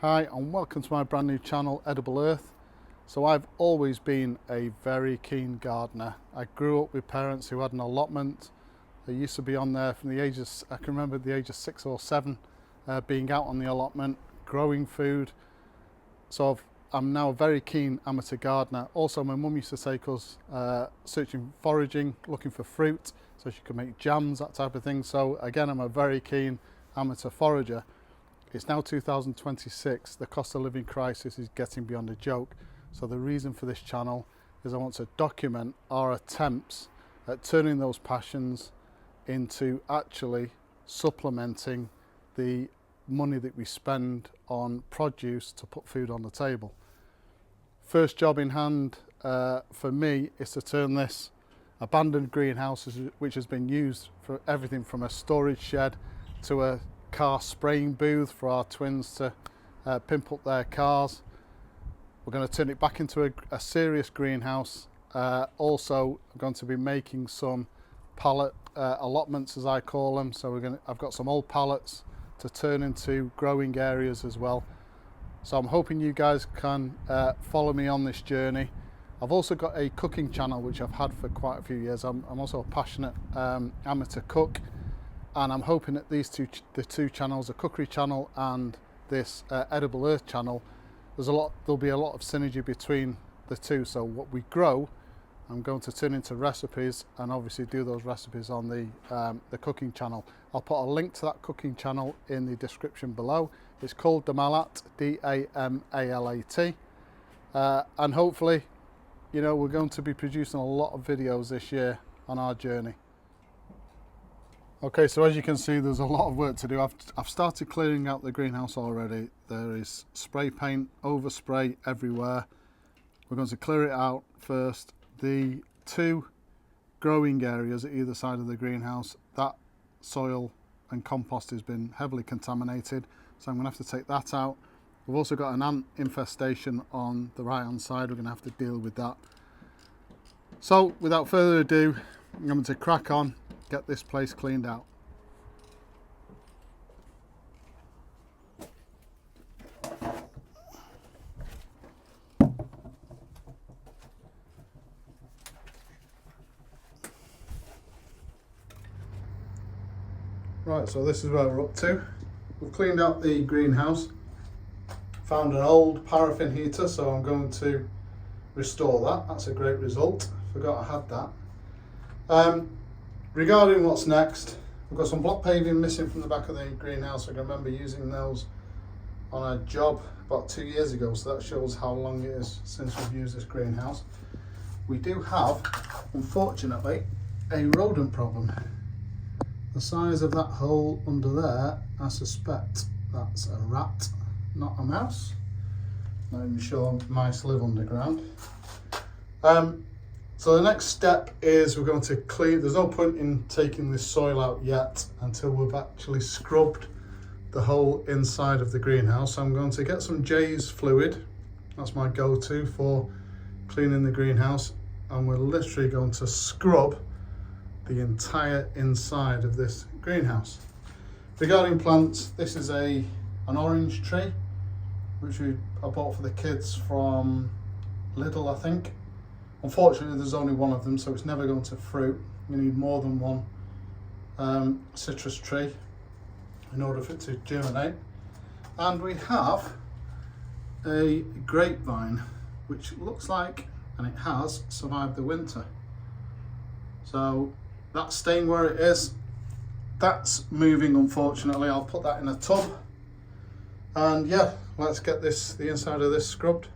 Hi and welcome to my brand new channel, Edible Earth. So I've always been a very keen gardener. I grew up with parents who had an allotment. They used to be on there from the ages, I can remember the age of 6 or 7, being out on the allotment, growing food. So I'm now a very keen amateur gardener. Also, my mum used to take us searching, foraging, looking for fruit, so she could make jams, that type of thing. So again, I'm a very keen amateur forager. It's now 2026, the cost of living crisis is getting beyond a joke. So the reason for this channel is I want to document our attempts at turning those passions into actually supplementing the money that we spend on produce to put food on the table. First job in hand for me is to turn this abandoned greenhouse, which has been used for everything from a storage shed to a car spraying booth for our twins to pimp up their cars. We're going to turn it back into a serious greenhouse. Also, I'm going to be making some pallet allotments, as I call them. So I've got some old pallets to turn into growing areas as well. So I'm hoping you guys can follow me on this journey. I've also got a cooking channel which I've had for quite a few years. I'm also a passionate amateur cook. And I'm hoping that the two channels, the cookery channel and this Edible Earth channel, there'll be a lot of synergy between the two. So what we grow, I'm going to turn into recipes, and obviously do those recipes on the cooking channel. I'll put a link to that cooking channel in the description below. It's called Damalat, D-A-M-A-L-A-T, and hopefully, you know, we're going to be producing a lot of videos this year on our journey. Okay, so as you can see, there's a lot of work to do. I've started clearing out the greenhouse already. There is spray paint, overspray everywhere. We're going to clear it out first. The two growing areas at either side of the greenhouse, that soil and compost has been heavily contaminated, so I'm going to have to take that out. We've also got an ant infestation on the right hand side. We're going to have to deal with that. So without further ado, I'm going to crack on, get this place cleaned out. Right, so this is where we're up to. We've cleaned out the greenhouse, found an old paraffin heater, so I'm going to restore that. That's a great result. Forgot I had that. Regarding what's next, we've got some block paving missing from the back of the greenhouse. I can remember using those on a job about 2 years ago, so that shows how long it is since we've used this greenhouse. We do have, unfortunately, a rodent problem. The size of that hole under there, I suspect that's a rat, not a mouse. Not even sure mice live underground. So the next step is we're going to clean. There's no point in taking this soil out yet until we've actually scrubbed the whole inside of the greenhouse. So I'm going to get some Jay's fluid. That's my go-to for cleaning the greenhouse. And we're literally going to scrub the entire inside of this greenhouse. Regarding plants, this is an orange tree, which I bought for the kids from Lidl, I think. Unfortunately, there's only one of them, so it's never going to fruit. You need more than one citrus tree in order for it to germinate. And we have a grapevine, which looks like, and it has, survived the winter. So that's staying where it is. That's moving, unfortunately. I'll put that in a tub. And yeah, let's get the inside of this scrubbed.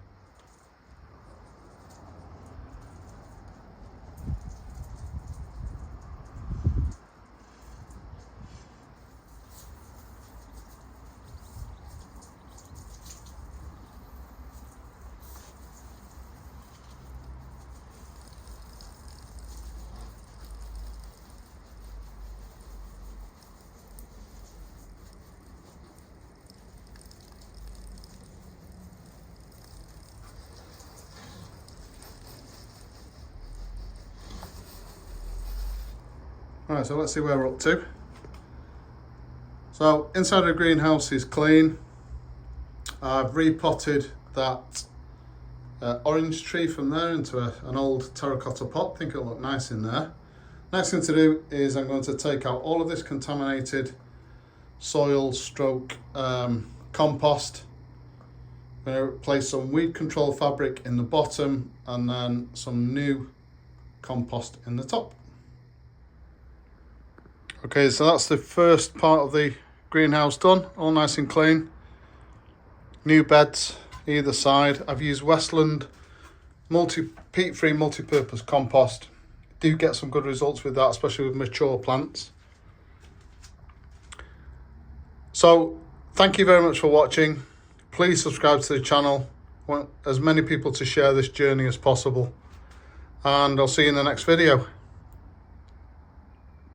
Right, so let's see where we're up to. So inside of the greenhouse is clean. I've repotted that orange tree from there into an old terracotta pot. I think it'll look nice in there. Next thing to do is I'm going to take out all of this contaminated soil stroke compost. I'm going to place some weed control fabric in the bottom and then some new compost in the top. Okay, so that's the first part of the greenhouse done, all nice and clean. New beds either side. I've used Westland peat-free multi-purpose compost. Do get some good results with that, especially with mature plants. So thank you very much for watching. Please subscribe to the channel. I want as many people to share this journey as possible. And I'll see you in the next video.